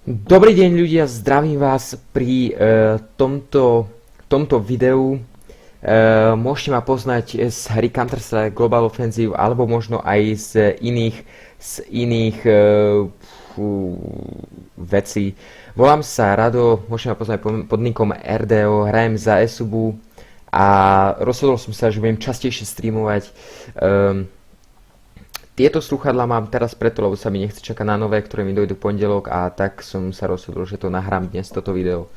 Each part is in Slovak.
Dobrý deň ľudia, zdravím vás pri tomto videu. Môžete ma poznať z hry Counter-Strike Global Offensive alebo možno aj z iných vecí. Volám sa Rado, môžete ma poznať pod nickom RDO, hrajem za Esubu a rozhodol som sa, že budem častejšie streamovať. Tieto slúchadlá mám teraz preto, lebo sa mi nechce čakať na nové, ktoré mi dojdú pondelok, a tak som sa rozhodol, že to nahrám dnes, toto video.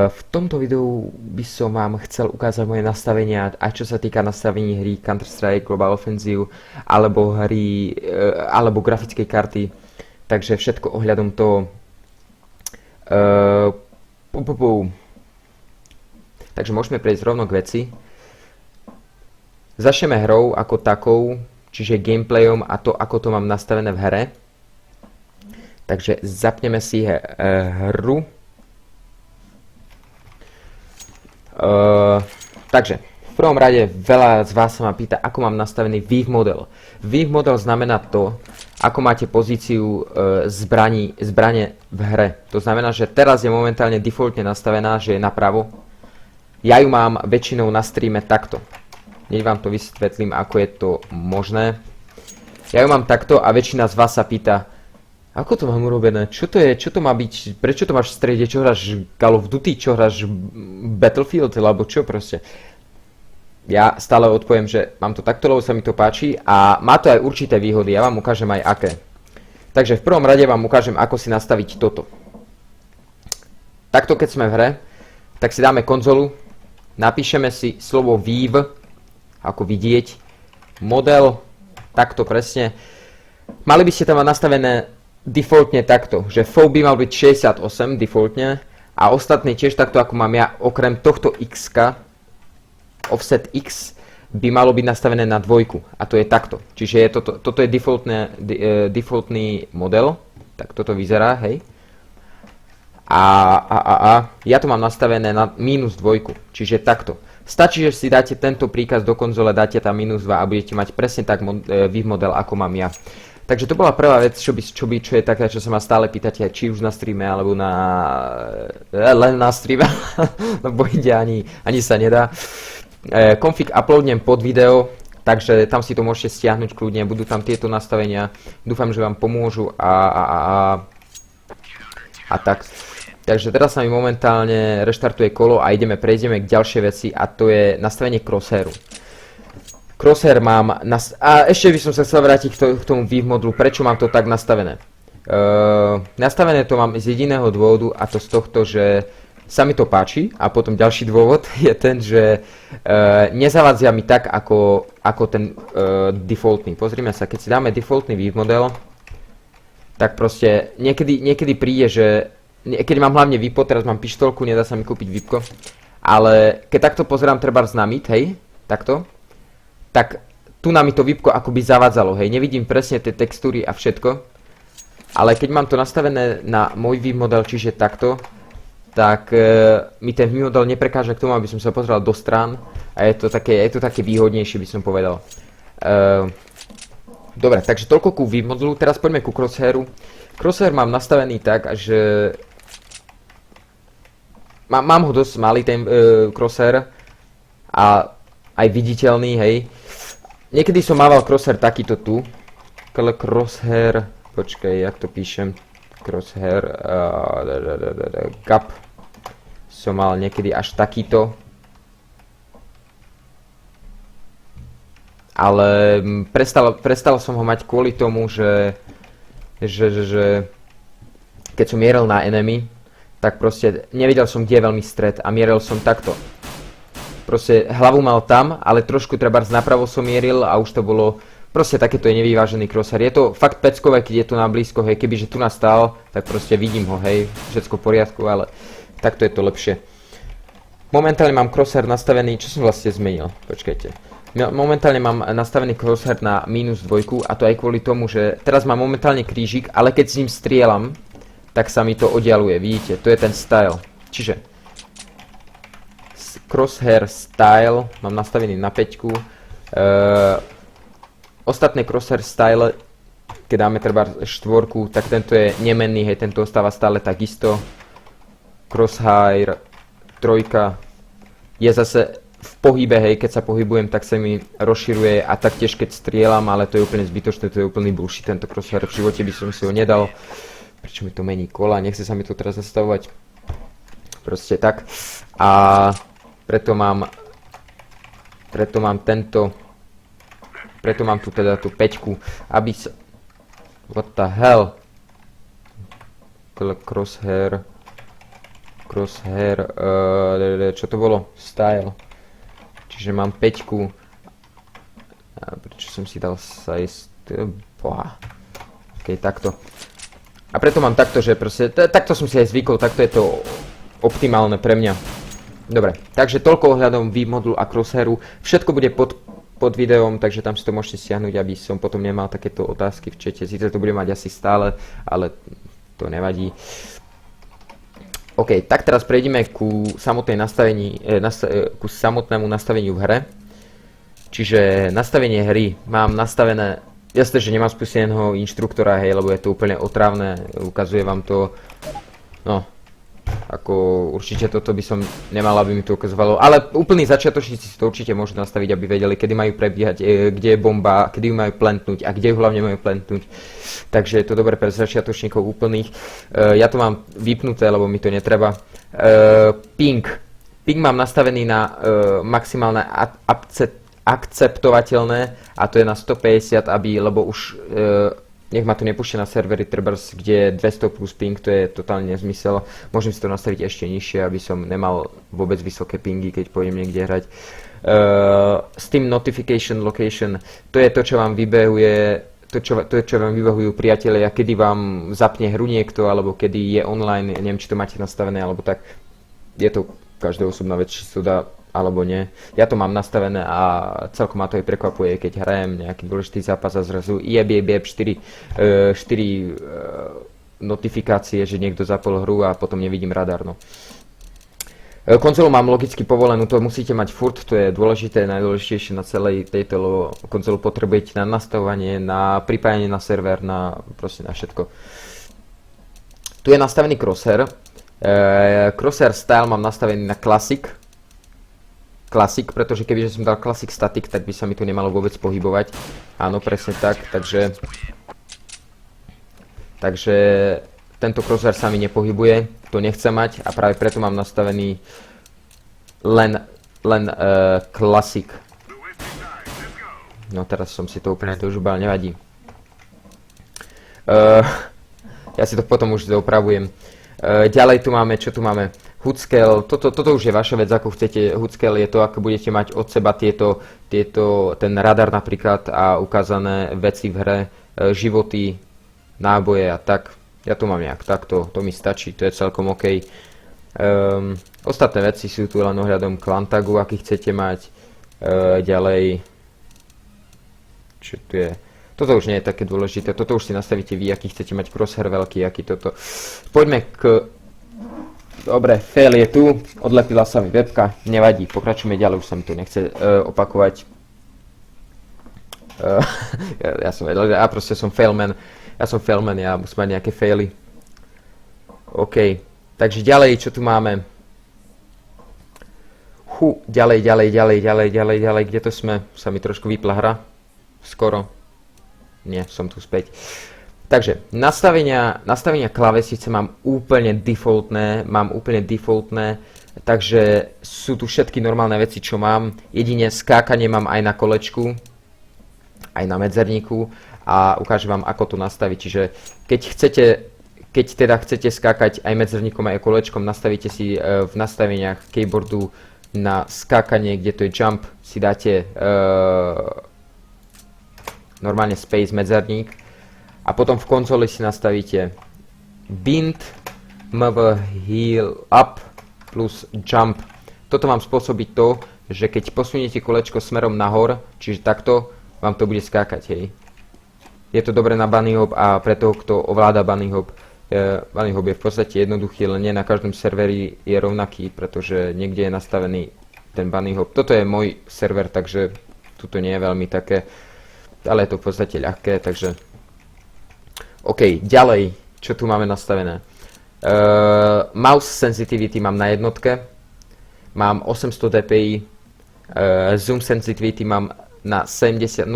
V tomto videu by som vám chcel ukázať moje nastavenia, aj čo sa týka nastavení hry Counter-Strike Global Offensive, alebo hry, alebo grafickej karty. Takže všetko ohľadom toho. Takže môžeme prejsť rovno k veci. Začneme hrou ako takou, čiže gameplayom a to, ako to mám nastavené v hre. Takže zapneme si hru. Takže v prvom rade veľa z vás sa ma pýta, ako mám nastavený Vive model. Vive model znamená to, ako máte pozíciu zbrane v hre. To znamená, že teraz je momentálne defaultne nastavená, že je napravo. Ja ju mám väčšinou na streame takto. Hneď vám to vysvetlím, ako je to možné. Ja ju mám takto a väčšina z vás sa pýta, ako to mám urobené, čo to je, čo to má byť, prečo to máš v strede, čo hráš Call of Duty, čo hráš Battlefield, alebo čo proste. Ja stále odpoviem, že mám to takto, lebo sa mi to páči a má to aj určité výhody, ja vám ukážem aj aké. Takže v prvom rade vám ukážem, ako si nastaviť toto. Takto keď sme v hre, tak si dáme konzolu, napíšeme si slovo Vive, ako vidieť, model, takto presne. Mali by ste tam mať nastavené defaultne takto, že FOV by mal byť 68 defaultne a ostatný tiež takto, ako mám ja, okrem tohto X, offset X, by malo byť nastavené na dvojku a to je takto. Čiže je toto je defaultný model, tak toto vyzerá, hej. A ja to mám nastavené na -2, čiže takto. Stačí, že si dáte tento príkaz do konzole, dáte tam -2 a budete mať presne tak Vive model, ako mám ja. Takže to bola prvá vec, čo je také, čo sa ma stále pýtate, či už na streame, alebo len na streame, lebo ide ani sa nedá. Config uploadnem pod video, takže tam si to môžete stiahnuť kľudne, budú tam tieto nastavenia, dúfam, že vám pomôžu a tak. Takže teraz sa mi momentálne reštartuje kolo a prejdeme k ďalšej veci a to je nastavenie crosshairu. Crosshair mám, a ešte by som sa chcel vrátiť k tomu Vive modulu, prečo mám to tak nastavené. Nastavené to mám z jediného dôvodu a to z tohto, že sa mi to páči a potom ďalší dôvod je ten, že nezavadzia mi tak ako ten defaultný. Pozrime sa, keď si dáme defaultný Vive model, tak proste niekedy príde, že keď mám hlavne VIPO, teraz mám pištolku, nedá sa mi kúpiť VIPko, ale keď takto pozerám trebárs na mid, hej, takto, tak tu na mi to VIPko akoby zavádzalo, hej, nevidím presne tie textúry a všetko, ale keď mám to nastavené na môj Vive model, čiže takto, tak mi ten Vive model neprekáža k tomu, aby som sa pozeral do strán a je to také výhodnejšie, by som povedal. Dobre, takže toľko ku Vive modulu, teraz poďme ku crosshairu. Crosshair mám nastavený tak, že mám ho dosť malý ten crosshair a aj viditeľný, hej. Niekedy som mával crosshair takýto tu. Crosshair, počkaj, jak to píšem, crosshair, gap. Som mal niekedy až takýto. Ale prestal som ho mať kvôli tomu, že keď som mieril na enemy, tak proste nevidel som, kde je veľmi stred a mieril som takto. Proste hlavu mal tam, ale trošku trebárs napravo som mieril a už to bolo, proste takéto je nevyvážený crosshair. Je to fakt peckové, keď je tu na blízko, hej, kebyže tu nastál, tak proste vidím ho, hej, všetko v poriadku, ale takto je to lepšie. Momentálne mám crosshair nastavený, čo som vlastne zmenil, počkajte. Momentálne mám nastavený crosshair na -2 a to aj kvôli tomu, že teraz mám momentálne krížik, ale keď s ním strieľam, tak sa mi to oddialuje, vidíte, to je ten style. Čiže crosshair style mám nastavený na 5. Ostatné crosshair style keď dáme treba štvorku, tak tento je nemenný, hej, tento ostáva stále takisto. Crosshair, trojka je zase v pohybe, hej, keď sa pohybujem, tak sa mi rozširuje a taktiež keď strieľam, ale to je úplne zbytočné, to je úplný bullshit, tento crosshair, v živote by som si ho nedal. Prečo mi to mení kola, nechce sa mi to teraz zastavovať. Proste tak. A preto mám tu teda tú peťku, aby sa... What the hell? Crosshair, čo to bolo? Style. Čiže mám peťku. Prečo som si dal size? Boha. Ok, takto. A preto mám takto, že proste, takto som si aj zvykol, takto je to optimálne pre mňa. Dobre, takže toľko ohľadom V-modulu a crosshairu. Všetko bude pod videom, takže tam si to môžete stiahnuť, aby som potom nemal takéto otázky v čete. Sice to budem mať asi stále, ale to nevadí. OK, tak teraz prejdeme ku samotnému nastaveniu v hre. Čiže nastavenie hry mám nastavené, jasné, že nemám spusteného inštruktora, hej, lebo je to úplne otravné, ukazuje vám to, no, ako určite toto by som nemal, aby mi to ukazovalo, ale úplní začiatočníci si to určite môžu nastaviť, aby vedeli, kedy majú prebiehať, kde je bomba, kedy ju majú plantnúť a kde ju hlavne majú plantnúť. Takže je to dobré pre začiatočníkov úplných. Ja to mám vypnuté, lebo mi to netreba. Ping mám nastavený na maximálne akceptovateľné a to je na 150, lebo už nech ma to nepúšťa na servery trebárs, kde je 200 plus ping, to je totálne nezmysel. Môžem si to nastaviť ešte nižšie, aby som nemal vôbec vysoké pingy, keď pôjdem niekde hrať. Steam Notification Location, to je to, čo vám vybehuje, čo vám vybehujú priatelia, kedy vám zapne hru niekto, alebo kedy je online, neviem, či to máte nastavené, alebo tak. Je to každá osobná vec, či sa dá alebo nie. Ja to mám nastavené a celkom ma to aj prekvapuje, keď hrajem nejaký dôležitý zápas a zrazu 4 notifikácie, že niekto zapol hru a potom nevidím radar. No. Konzolu mám logicky povolenú, to musíte mať furt, to je dôležité, najdôležitejšie na celej tejto, lebo konzolu potrebujete na nastavovanie, na pripájanie na server, proste na všetko. Tu je nastavený crosshair. Crosshair style mám nastavený na Classic, pretože kebyže som dal Classic Static, tak by sa mi tu nemalo vôbec pohybovať. Áno, presne tak, takže tento crosshair sa mi nepohybuje, to nechcem mať a práve preto mám nastavený len Classic. No teraz som si to úplne dožubal, nevadí. Ja si to potom už opravujem. Ďalej tu máme, čo tu máme? Hoodscale, toto už je vaša vec, ako chcete. Hoodscale je to, ako budete mať od seba ten radar napríklad a ukázané veci v hre, životy, náboje a tak. Ja to mám nejak takto, to mi stačí, to je celkom OK. Ostatné veci sú tu len ohľadom klantagu, aký chcete mať. Ďalej, čo tu je? Toto už nie je také dôležité, toto už si nastavíte vy, aký chcete mať crosshair veľký, aký toto. Poďme k... Dobre, fail je tu, odlepila sa mi webka, nevadí, pokračujeme ďalej, už sa mi to nechce opakovať. Ja proste som failman, ja musím mať nejaké faily. OK, takže ďalej, čo tu máme? Ďalej, kde to sme? Sa mi trošku vypla hra, skoro. Nie, som tu späť. Takže, nastavenia klávesnice mám úplne defaultné, takže sú tu všetky normálne veci, čo mám. Jedine skákanie mám aj na kolečku, aj na medzerníku a ukážem vám, ako to nastaviť. Čiže, keď teda chcete skákať aj medzerníkom, aj kolečkom, nastavíte si v nastaveniach keyboardu na skákanie, kde to je jump, si dáte normálne space medzerník a potom v konzoli si nastavíte bind mv heel up plus jump. Toto vám spôsobí to, že keď posuniete kolečko smerom nahor, čiže takto, vám to bude skákať, hej. Je to dobré na bunny hop a pre toho, kto ovláda bunny hop. Bunny hop je v podstate jednoduchý, len nie na každom serveri je rovnaký, pretože niekde je nastavený ten bunny hop. Toto je môj server, takže tuto nie je veľmi také, ale je to v podstate ľahké, takže OK, ďalej, čo tu máme nastavené. Mouse sensitivity mám na jednotke, mám 800 dpi, zoom sensitivity mám na 0,73.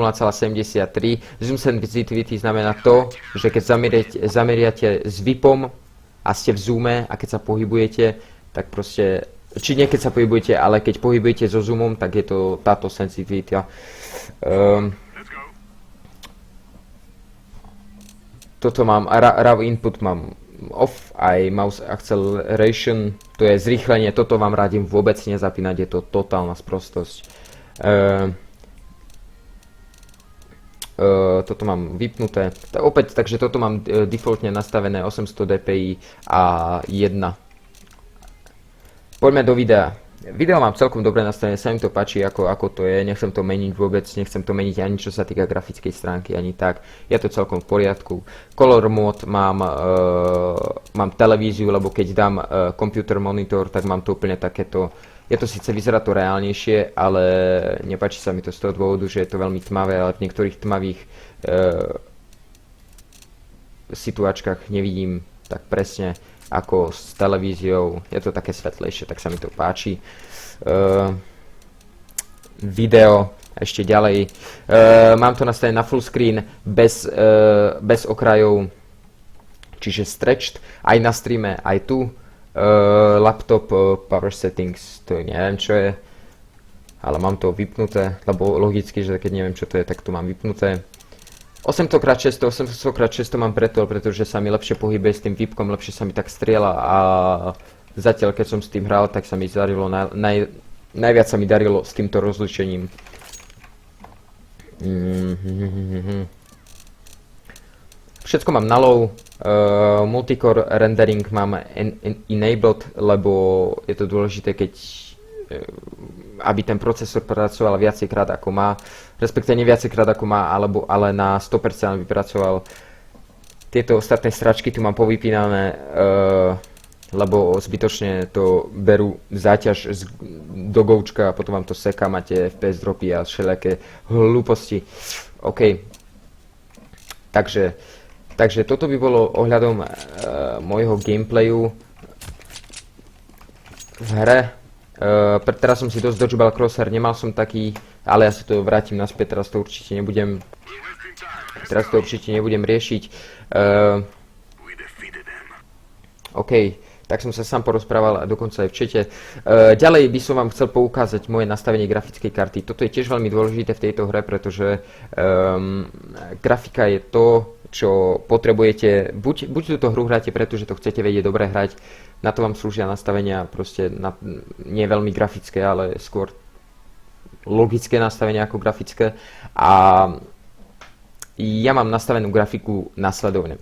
Zoom sensitivity znamená to, že keď zameriate s VIPom a ste v zoome a keď sa pohybujete, tak proste, či nie keď sa pohybujete, ale keď pohybujete so zoomom, tak je to táto sensitivita. Toto mám, RAW input mám off, aj mouse acceleration, to je zrýchlenie, toto vám radím vôbec nezapínať, je to totálna sprostosť. Toto mám vypnuté, takže toto mám defaultne nastavené 800 dpi a 1. Poďme do videa. Video mám celkom dobre nastavené, sa mi to páči, ako to je, nechcem to meniť vôbec, nechcem to meniť ani čo sa týka grafickej stránky, ani tak, je to celkom v poriadku. Color mode mám televíziu, lebo keď dám computer monitor, tak mám to úplne takéto, je to síce vyzerá to reálnejšie, ale nepáči sa mi to z toho dôvodu, že je to veľmi tmavé, ale v niektorých tmavých situáčkach nevidím tak presne ako s televíziou, je to také svetlejšie, tak sa mi to páči. Video, ešte ďalej, mám to nastavené na full screen, bez okrajov, čiže stretched, aj na streame, aj tu. Laptop power settings, to neviem čo je, ale mám to vypnuté, lebo logicky, že keď neviem čo to je, tak to mám vypnuté. 800x600 mám pretože sa mi lepšie pohybuje s tým výpkom, lepšie sa mi tak strieľa a zatiaľ keď som s tým hral, tak sa mi darilo, najviac sa mi darilo s týmto rozlišením. Všetko mám na low, multicore rendering mám enabled, lebo je to dôležité, aby ten procesor pracoval viacejkrát ako má, respektíve nie viacejkrát ako má, ale na 100% aby pracoval. Tieto ostatné stračky tu mám povypínané, lebo zbytočne to berú záťaž do goučka a potom vám to seká, máte FPS dropy a všelijaké hlúposti. OK. Takže toto by bolo ohľadom môjho gameplayu v hre. Teraz som si dosť dodgebal crosshair, nemal som taký, ale ja sa to vrátim naspäť, teraz to určite nebudem riešiť. OK, tak som sa sám porozprával a dokonca aj v čete. Ďalej by som vám chcel poukázať moje nastavenie grafickej karty. Toto je tiež veľmi dôležité v tejto hre, pretože grafika je to, čo potrebujete, buď túto hru hráte, pretože to chcete vedieť dobre hrať, na to vám slúžia nastavenia, proste nie veľmi grafické, ale skôr logické nastavenia ako grafické. A ja mám nastavenú grafiku nasledovne.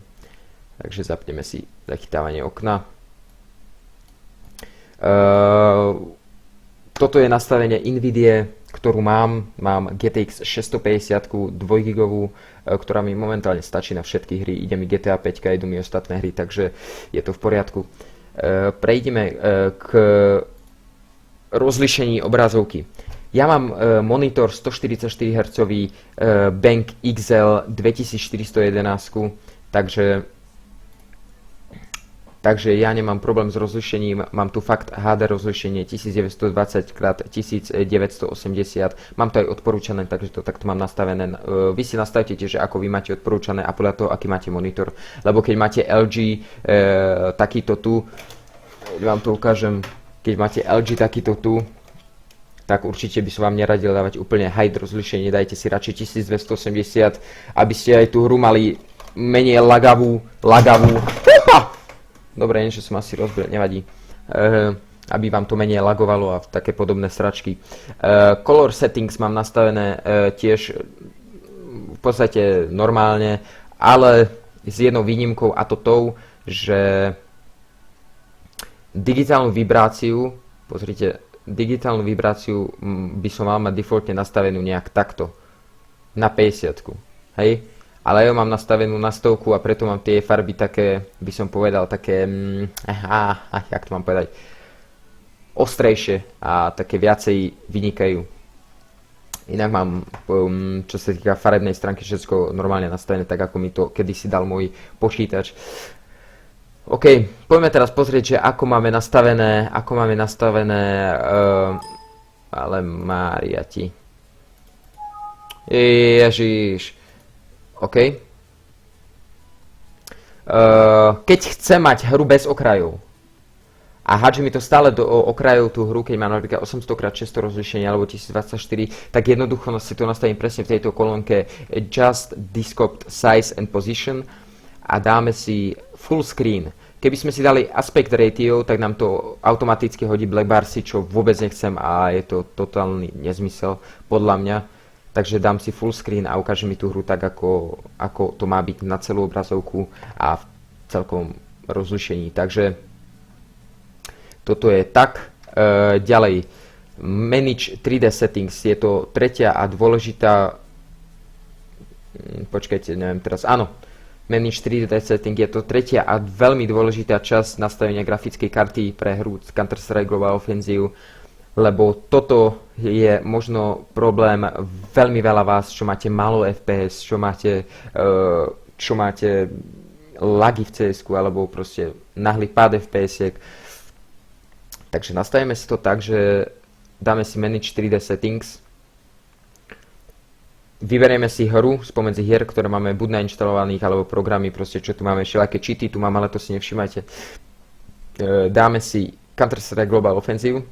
Takže zapneme si zachytávanie okna. Toto je nastavenie NVIDIA, ktorú mám GTX 650, 2 GB, ktorá mi momentálne stačí na všetky hry. Ide mi GTA 5, idú mi ostatné hry, takže je to v poriadku. Prejdeme k rozlišení obrazovky. Ja mám monitor 144 Hz Bank XL 2411, takže ja nemám problém s rozlišením, mám tu fakt HD rozlišenie 1920x1980, mám to aj odporúčané, takže to takto mám nastavené. Vy si nastavte tiež, ako vy máte odporúčané a podľa toho, aký máte monitor, lebo keď máte LG takýto tu, vám to ukážem, keď máte LG takýto tu, tak určite by som vám neradil dávať úplne high rozlišenie, dajte si radšej 1280, aby ste aj tú hru mali menej lagavú. Dobre, niečo som asi rozbil, nevadí. Aby vám to menej lagovalo a také podobné sračky. Color settings mám nastavené tiež v podstate normálne, ale s jednou výnimkou a to tou, že digitálnu vibráciu, pozrite, digitálnu vibráciu by som mal mať defaultne nastavenú nejak takto. Na 50. Hej? Ale ja mám nastavenú na 100 a preto mám tie farby také, by som povedal, také, jak to mám povedať, ostrejšie a také viacej vynikajú. Inak mám, čo sa týka farebnej stránky, všetko normálne nastavené, tak ako mi to kedysi dal môj počítač. OK, poďme teraz pozrieť, že ako máme nastavené, ale Mária ti. Ježiš. OK. Keď chcem mať hru bez okrajov a hádže mi to stále do okrajov tú hru, keď mám napríklad 800x600 rozlišenie alebo 1024, tak jednoducho si to nastavím presne v tejto kolónke Adjust, Desktop, Size and Position a dáme si full screen. Keby sme si dali aspect ratio, tak nám to automaticky hodí black barsy, čo vôbec nechcem a je to totálny nezmysel podľa mňa. Takže dám si full screen a ukáže mi tú hru tak, ako to má byť na celú obrazovku a v celkom rozlišení. Takže toto je tak. Ďalej, Manage 3D Settings, je to tretia a dôležitá, počkajte, neviem teraz, áno, Manage 3D Setting je to tretia a veľmi dôležitá časť nastavenia grafickej karty pre hru Counter-Strike Global Offensive, lebo toto je možno problém veľmi veľa vás, čo máte málo FPS, čo máte lagy v CS-ku alebo proste nahlý pád FPS-iek. Takže nastavíme si to tak, že dáme si Manage 3D Settings, vyberieme si hru spomedzi hier, ktoré máme buď nainštalovaných, alebo programy, proste čo tu máme, všelijaké cheaty tu mám, ale to si nevšimajte. Dáme si Counter-Strike Global Offensive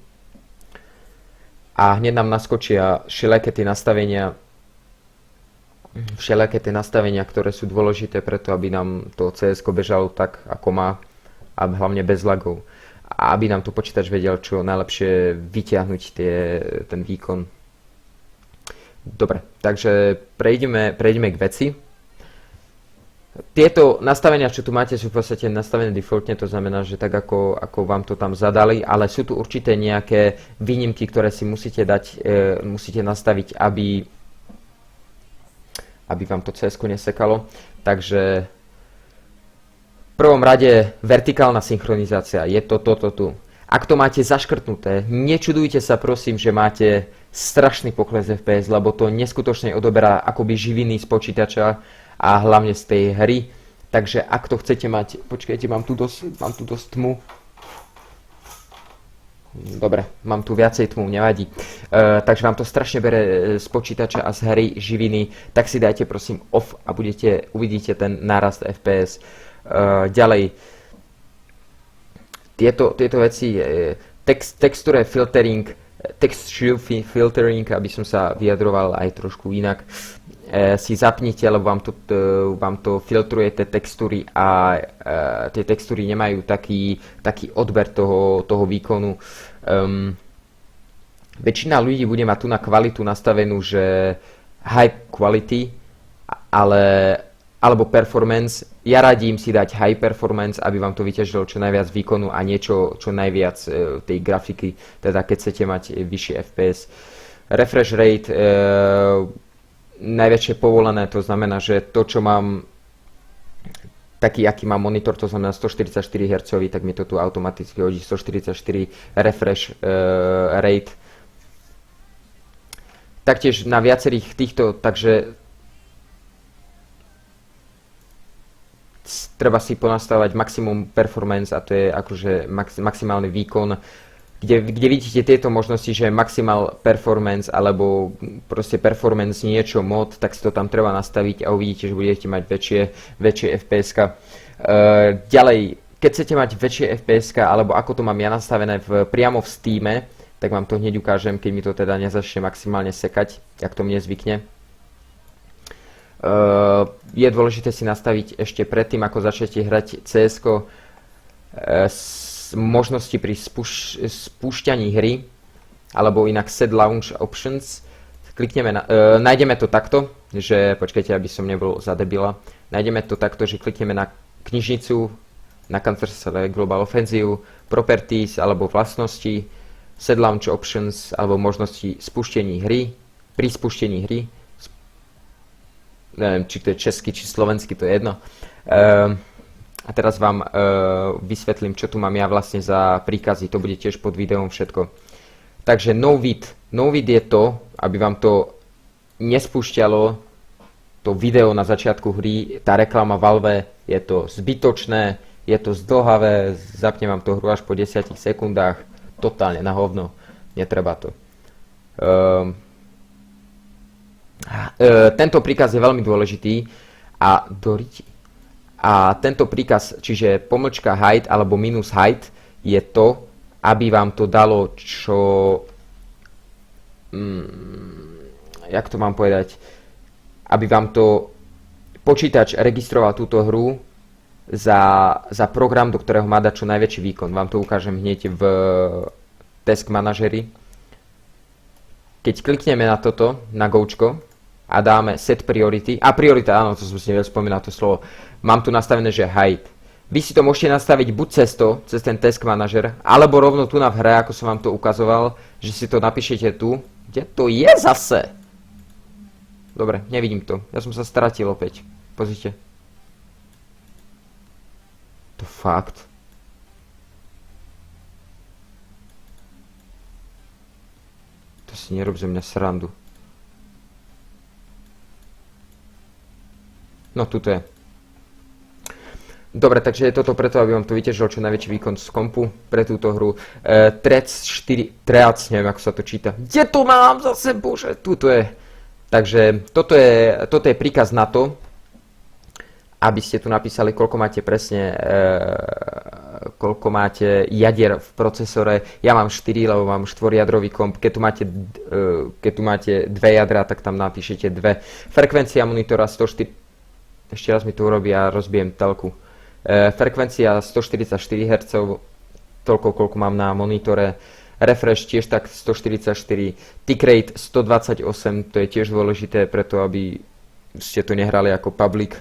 a hneď nám naskočia všelijaké tie nastavenia, ktoré sú dôležité preto, aby nám to CS-ko bežalo tak, ako má a hlavne bez lagov. A aby nám tu počítač vedel čo najlepšie vyťahnuť ten výkon. Dobre, takže prejdeme k veci. Tieto nastavenia, čo tu máte, sú v podstate nastavené defaultne, to znamená, že tak ako vám to tam zadali, ale sú tu určité nejaké výnimky, ktoré si musíte nastaviť, aby vám to CS-ko nesekalo. Takže v prvom rade vertikálna synchronizácia, je to toto tu. Ak to máte zaškrtnuté, nečudujte sa prosím, že máte strašný pokles FPS, lebo to neskutočne odoberá akoby živiny z počítača a hlavne z tej hry. Takže ak to chcete mať, počkajte, mám tu dosť tmu. Dobre, mám tu viacej tmu, nevadí. Takže vám to strašne bere z počítača a z hry živiny, tak si dajte prosím off a uvidíte ten nárast FPS. Ďalej, tieto veci, texture filtering, texture filtering, aby som sa vyjadroval aj trošku inak, si zapnite, lebo vám to filtruje tie textúry a tie textúry nemajú taký odber toho výkonu. Väčšina ľudí bude mať tu na kvalitu nastavenú, že high quality, alebo performance. Ja radím si dať high performance, aby vám to vyťažilo čo najviac výkonu a niečo čo najviac tej grafiky, teda keď chcete mať vyššie FPS. Refresh rate, najväčšie povolené, to znamená, že to, čo mám, taký, aký má monitor, to znamená 144 Hz, tak mi to tu automaticky hodí 144 refresh rate. Taktiež na viacerých týchto, takže treba si ponastavať maximum performance a to je akože maximálny výkon, kde vidíte tieto možnosti, že maximal performance alebo proste performance niečo mod, tak si to tam treba nastaviť a uvidíte, že budete mať väčšie FPS-ka. Ďalej, keď chcete mať väčšie FPS-ka, alebo ako to mám ja nastavené priamo v Steame, tak vám to hneď ukážem, keď mi to teda nezačne maximálne sekať, jak to mne zvykne. Je dôležité si nastaviť ešte predtým, ako začnete hrať CS-ko, možnosti pri spúšťaní hry, alebo inak set launch options. Nájdeme to takto, že počkajte, aby som nebol za debila. Nájdeme to takto, že klikneme na knižnicu, na Counter-Strike Global Offensive, properties alebo vlastnosti, set launch options alebo možnosti spúštení hry, pri spúštení hry. Neviem, či to je česky, či slovensky, to je jedno. A teraz vám vysvetlím, čo tu mám ja vlastne za príkazy. To bude tiež pod videom všetko. Takže no vid. No vid je to, aby vám to nespúšťalo to video na začiatku hry, tá reklama Valve, je to zbytočné, je to zdĺhavé, zapne vám to hru až po 10 sekundách, totálne na hovno, netreba to. Tento príkaz je veľmi dôležitý a tento príkaz, čiže pomlčka hide alebo minus hide, je to, aby vám to dalo jak to mám povedať, aby vám to počítač registroval túto hru za program, do ktorého má dať čo najväčší výkon. Vám to ukážem hneď v Task Manažeri. Keď klikneme na toto, na goučko a dáme set priority, a priorita, áno, to som si nevedel spomínať to slovo, mám tu nastavené, že hide. Vy si to môžete nastaviť buď cez ten Task Manager, alebo rovno tu na v hre, ako som vám to ukazoval, že si to napíšete tu. Kde to je zase? Dobre, nevidím to. Ja som sa stratil opäť. Pozrite. To fakt. To si nerob zo mňa srandu. No, tuto je. Dobre, takže je toto preto, aby vám to vyťažilo čo najväčší výkon z kompu pre túto hru. Trec, neviem ako sa to číta. Kde to mám zase, bože, tuto je. Takže toto je príkaz na to, aby ste tu napísali, koľko máte presne, koľko máte jadier v procesore. Ja mám 4, lebo mám 4-jadrový komp. Keď tu máte 2 jadra, tak tam napíšete 2. Frekvencia monitora 104, ešte raz mi to urobí a rozbijem telku. Frekvencia 144 Hz, toľko, koľko mám na monitore. Refresh tiež tak 144, tick rate 128, to je tiež dôležité preto, aby ste to nehrali ako public,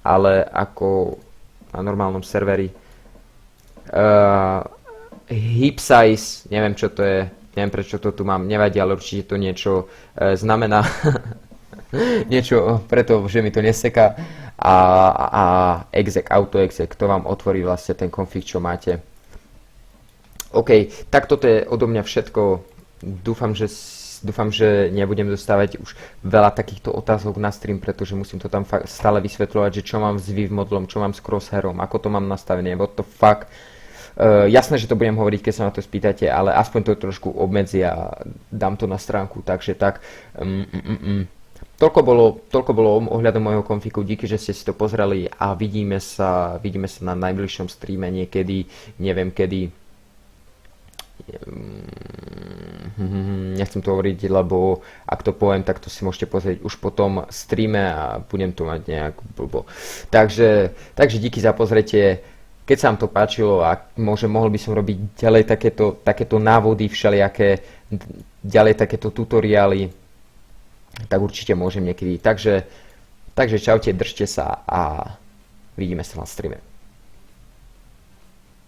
ale ako na normálnom serveri. Heap size, neviem čo to je, neviem prečo to tu mám, nevadí, ale určite to niečo znamená. Niečo preto, že mi to neseká. A exec, auto exec, to vám otvorí vlastne ten config, čo máte. OK, tak toto je odo mňa všetko. Dúfam, že nebudem dostávať už veľa takýchto otázok na stream, pretože musím to tam stále vysvetľovať, že čo mám s Viv modlom, čo mám s crosshairom, ako to mám nastavené, what the fuck. Jasné, že to budem hovoriť, keď sa na to spýtate, ale aspoň to trošku obmedzi a dám to na stránku, takže tak. Toľko bolo ohľadom môjho konfigu, díky, že ste si to pozreli a vidíme sa na najbližšom streame niekedy, neviem kedy. Nechcem to hovoriť, lebo ak to poviem, tak to si môžete pozrieť už po tom streame a budem to mať nejak blbo. Takže díky za pozretie. Keď sa vám to páčilo a mohol by som robiť ďalej takéto návody všelijaké, ďalej takéto tutoriály, tak určite môžem niekedy. Takže čaute, držte sa a vidíme sa na streame.